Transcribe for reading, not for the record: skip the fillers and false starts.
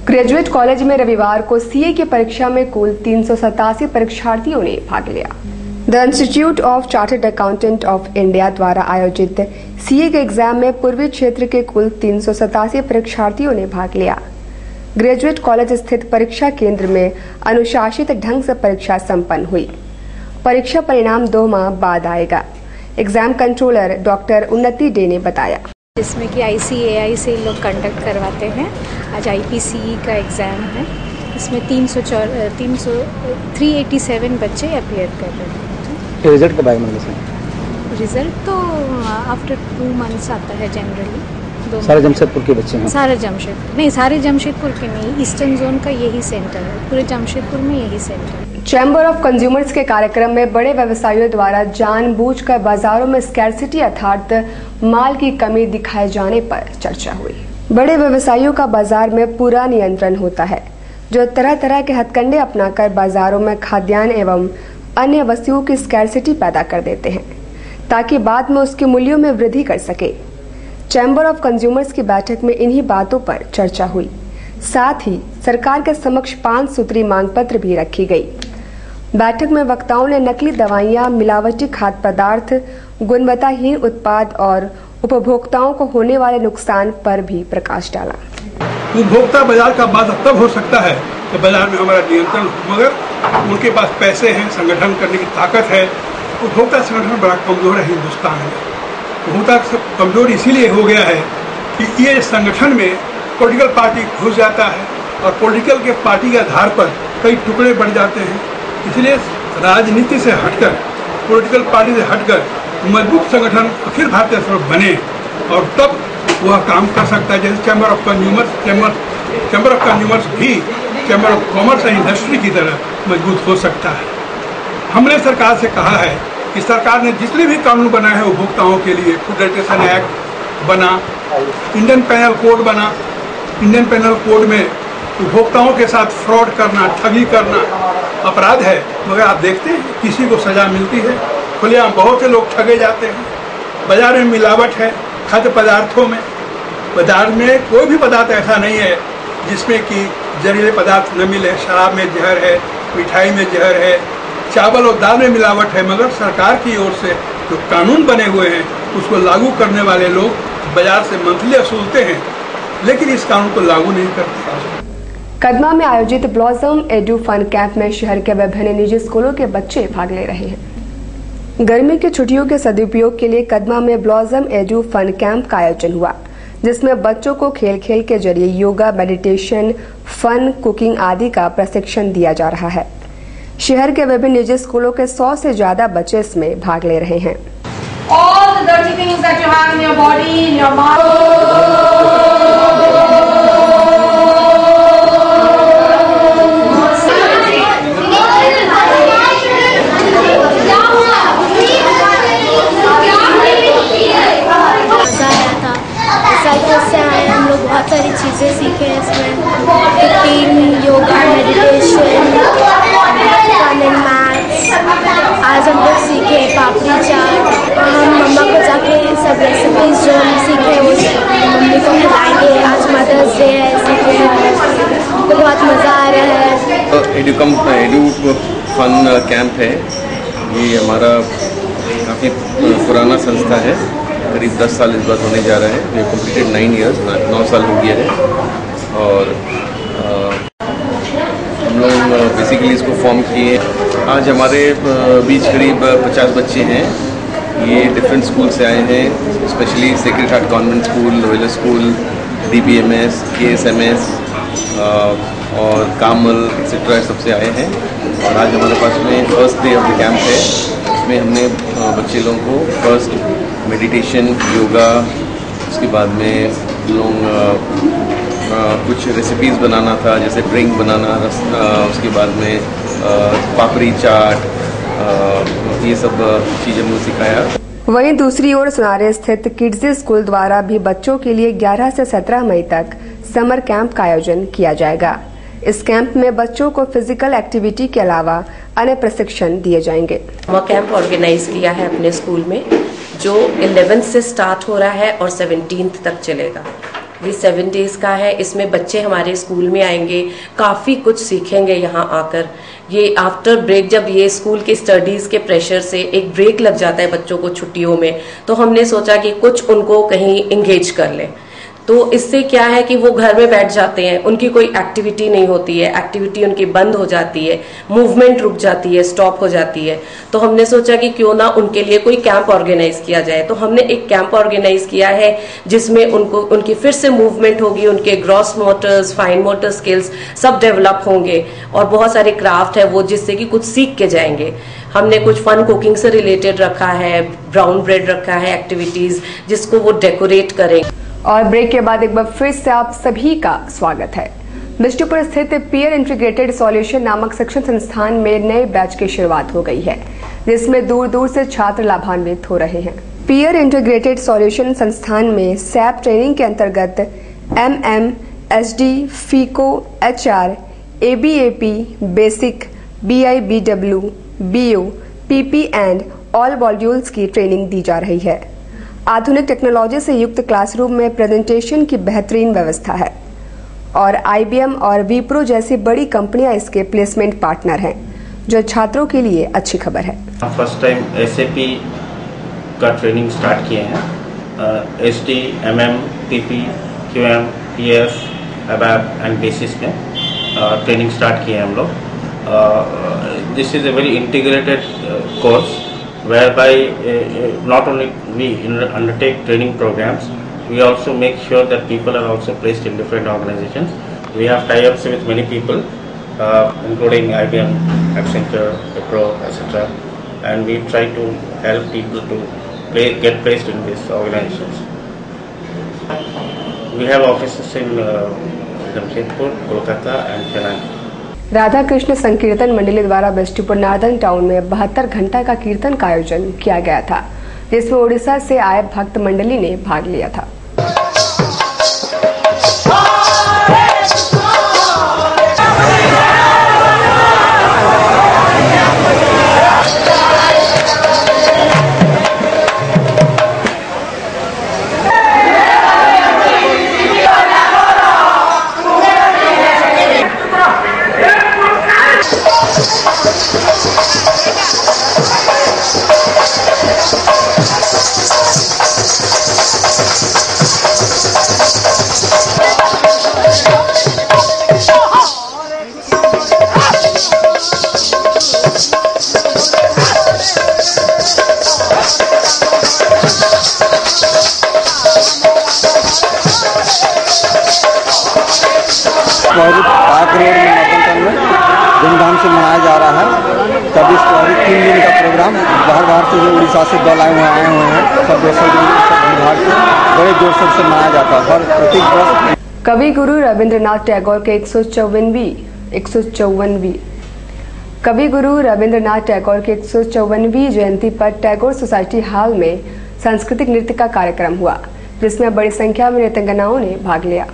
Graduate college में रविवार को सीए की परीक्षा में कुल 387 परीक्षार्थियों ने भाग लिया। The institute of chartered accountant of India द्वारा आयोजित सीए के एग्जाम में पूर्वी क्षेत्र के कुल 387 परीक्षार्थियों ने भाग लिया। ग्रेजुएट कॉलेज स्थित परीक्षा केंद्र में अनुशासित ढंग से परीक्षा संपन्न हुई। परीक्षा परिणाम 2 माह बाद आएगा। एग्जाम कंट्रोलर डॉक्टर उन्नति डे ने बताया, जिसमें कि ICAI से लोग कंडक्ट करवाते हैं। आज IPCE का एग्ज़ाम है। इसमें 387 बच्चे अपियर कर रहे हैं। रिजल्ट कब आएगा? मतलब रिजल्ट तो आफ्टर 2 मंथ्स आता है जनरली। सारे जमशेदपुर के बच्चे हैं? सारे जमशेदपुर नहीं, सारे जमशेदपुर के नहीं, ईस्टर्न जोन का यही सेंटर है। पूरे जमशेदपुर में यही सेंटर है। चैम्बर ऑफ कंज्यूमर्स के कार्यक्रम में बड़े व्यवसायियों द्वारा जानबूझकर बाजारों में स्कैर्सिटी अर्थात माल की कमी दिखाए जाने पर चर्चा हुई। बड़े व्यवसायियों का बाजार में पूरा नियंत्रण होता है, जो तरह तरह के हथकंडे अपनाकर बाजारों में खाद्यान्न एवं अन्य वस्तुओं की स्कैर्सिटी पैदा कर देते हैं, ताकि बाद में उसके मूल्यों में वृद्धि कर सके। चैम्बर ऑफ कंज्यूमर्स की बैठक में इन्हीं बातों पर चर्चा हुई। साथ ही सरकार के समक्ष 5 सूत्री मांग पत्र भी रखी गई। बैठक में वक्ताओं ने नकली दवाइयां, मिलावटी खाद्य पदार्थ, गुणवत्ताहीन उत्पाद और उपभोक्ताओं को होने वाले नुकसान पर भी प्रकाश डाला। उपभोक्ता बाजार का बाधा तब हो सकता है कि बाजार में हमारा नियंत्रण हो, मगर उनके पास पैसे हैं, संगठन करने की ताकत है। उपभोक्ता संगठन बड़ा कमजोर है हिंदुस्तान में। उपभोक्ता कमजोर इसीलिए हो गया है कि ये संगठन में पॉलिटिकल पार्टी घुस जाता है और पॉलिटिकल के पार्टी के आधार पर कई टुकड़े बढ़ जाते हैं। इसलिए राजनीति से हटकर, पॉलिटिकल पार्टी से हटकर मजबूत संगठन अखिल भारतीय स्तर बने और तब वह काम कर सकता है। जैसे चैम्बर ऑफ कंज्यूमर्स भी chamber of commerce and industry की तरह मजबूत हो सकता है। हमने सरकार से कहा है कि सरकार ने जितने भी कानून बनाए हैं उपभोक्ताओं के लिए, फूड रेगुलेशन एक्ट बना, इंडियन पेनल कोड बना, इंडियन पेनल कोड में उपभोक्ताओं के साथ फ्रॉड करना, ठगी करना अपराध है, मगर आप देखते हैं किसी को सजा मिलती है। खुलेआम बहुत से लोग ठगे जाते हैं। बाजार में मिलावट है खाद्य पदार्थों में। बाजार में कोई भी पदार्थ ऐसा नहीं है जिसमें कि जहरीले पदार्थ न मिले। शराब में जहर है, मिठाई में जहर है, चावल और दाल में मिलावट है, मगर सरकार की ओर से जो कानून बने हुए हैं उसको लागू करने वाले लोग बाजार से मंथली वसूलते हैं, लेकिन इस कानून को लागू नहीं करते। कदमा में आयोजित ब्लॉसम एडू फन कैंप में शहर के विभिन्न निजी स्कूलों के बच्चे भाग ले रहे हैं। गर्मी की छुट्टियों के सदुपयोग के लिए कदमा में ब्लॉसम एडू फन कैंप का आयोजन हुआ, जिसमें बच्चों को खेल खेल के जरिए योगा, मेडिटेशन, फन, कुकिंग आदि का प्रशिक्षण दिया जा रहा है। शहर के विभिन्न निजी स्कूलों के 100 से ज्यादा बच्चे इसमें भाग ले रहे हैं। All the dirty things that you have in your body, in your mind. बहुत सारी चीज़ें सीखे इसमें, cooking, yoga, meditation, fun and maths. आज हम लोग सीखे पापड़ी चाट। हम मम्मा को जाके सब रेसिपीज जो हम सीखे वो मम्मी को खिलाएंगे। आज मदर्स डे है, सीखे तो बहुत मज़ा आ रहा है। एडू फन कैंप है। ये हमारा काफ़ी पुराना संस्था है, करीब 10 साल इस बार होने जा रहा है। ये कम्प्लीटेड 9 ईयर्स, 9 साल हो गया है। और हम लोग बेसिकली इसको फॉर्म किए। आज हमारे बीच करीब 50 बच्चे हैं। ये डिफरेंट स्कूल से आए हैं, specially sacred heart convent school, Loyola school, DBMS, KSMS और कामल एक्सेट्रा सबसे आए हैं। और आज हमारे पास में first day of the camp है। इसमें हमने बच्चे लोगों को फर्स्ट मेडिटेशन, योगा, उसके बाद में लोग कुछ रेसिपीज़ बनाना था, जैसे ड्रिंक बनाना, उसके बाद में पापड़ी चाट, ये सब चीज़ें हमने सिखाया। वहीं दूसरी ओर सुनारे स्थित किड्स स्कूल द्वारा भी बच्चों के लिए 11 से 17 मई तक समर कैंप का आयोजन किया जाएगा। इस कैंप में बच्चों को फिजिकल एक्टिविटी के अलावा अन्य प्रशिक्षण दिए जाएंगे। कैंप ऑर्गेनाइज किया है अपने स्कूल में, जो 11th से स्टार्ट हो रहा है और 17th तक चलेगा। ये 7 डेज का है। इसमें बच्चे हमारे स्कूल में आएंगे, काफ़ी कुछ सीखेंगे यहाँ आकर। ये आफ्टर ब्रेक, जब ये स्कूल के स्टडीज़ के प्रेशर से एक ब्रेक लग जाता है बच्चों को छुट्टियों में, तो हमने सोचा कि कुछ उनको कहीं इंगेज कर लें। तो इससे क्या है कि वो घर में बैठ जाते हैं, उनकी कोई एक्टिविटी नहीं होती है, एक्टिविटी उनकी बंद हो जाती है, मूवमेंट रुक जाती है, स्टॉप हो जाती है। तो हमने सोचा कि क्यों ना उनके लिए कोई कैंप ऑर्गेनाइज किया जाए। तो हमने एक कैंप ऑर्गेनाइज किया है जिसमें उनकी फिर से मूवमेंट होगी, उनके gross Motors, fine motor skills सब डेवलप होंगे, और बहुत सारे क्राफ्ट है वो जिससे कि कुछ सीख के जाएंगे। हमने कुछ फन कुकिंग से रिलेटेड रखा है, ब्राउन ब्रेड रखा है, एक्टिविटीज जिसको वो डेकोरेट करें। और ब्रेक के बाद एक बार फिर से आप सभी का स्वागत है। बिष्टुपुर स्थित पीयर इंटीग्रेटेड सॉल्यूशन नामक शिक्षण संस्थान में नए बैच की शुरुआत हो गई है, जिसमें दूर दूर से छात्र लाभान्वित हो रहे हैं। पीयर इंटीग्रेटेड सॉल्यूशन संस्थान में सैप ट्रेनिंग के अंतर्गत MM, SD, FICO, HR, ABAP, basic, BI, BW, BO, PP and all modules की ट्रेनिंग दी जा रही है। आधुनिक टेक्नोलॉजी से युक्त क्लासरूम में प्रेजेंटेशन की बेहतरीन व्यवस्था है और IBM और विप्रो जैसी बड़ी कंपनियां इसके प्लेसमेंट पार्टनर हैं, जो छात्रों के लिए अच्छी खबर है। फर्स्ट टाइम SAP का ट्रेनिंग स्टार्ट किए हैं। SD, MM, PP, QM, PS, ABAP and bases में ट्रेनिंग स्टार्ट किए हैं हम लोग। This is a very integrated course whereby not only we undertake training programs, we also make sure that people are also placed in different organizations. We have tie-ups with many people, including IBM, Accenture, Wipro, etc. And we try to help people to get placed in these organizations. We have offices in Jamshedpur, Kolkata and Chennai. Radha Krishna संकीर्तन मंडली द्वारा Bistupur northern town में 72 घंटा का कीर्तन का आयोजन किया गया था, जिसमें उड़ीसा से आए भक्त मंडली ने भाग लिया था। धूमधाम से मनाया जा रहा है। तब इस 3 दिन का प्रोग्राम बाहर से जो उड़ीसा से दल आए हुए हैं सब विभाग से बड़े जोर शोर से मनाया जाता है। हर प्रत्येक वर्ष कवि गुरु रविंद्रनाथ टैगोर के 154वीं जयंती पर टैगोर सोसाइटी हॉल में सांस्कृतिक नृत्य का कार्यक्रम हुआ, जिसमें बड़ी संख्या में नृत्यंगनाओं ने भाग लिया।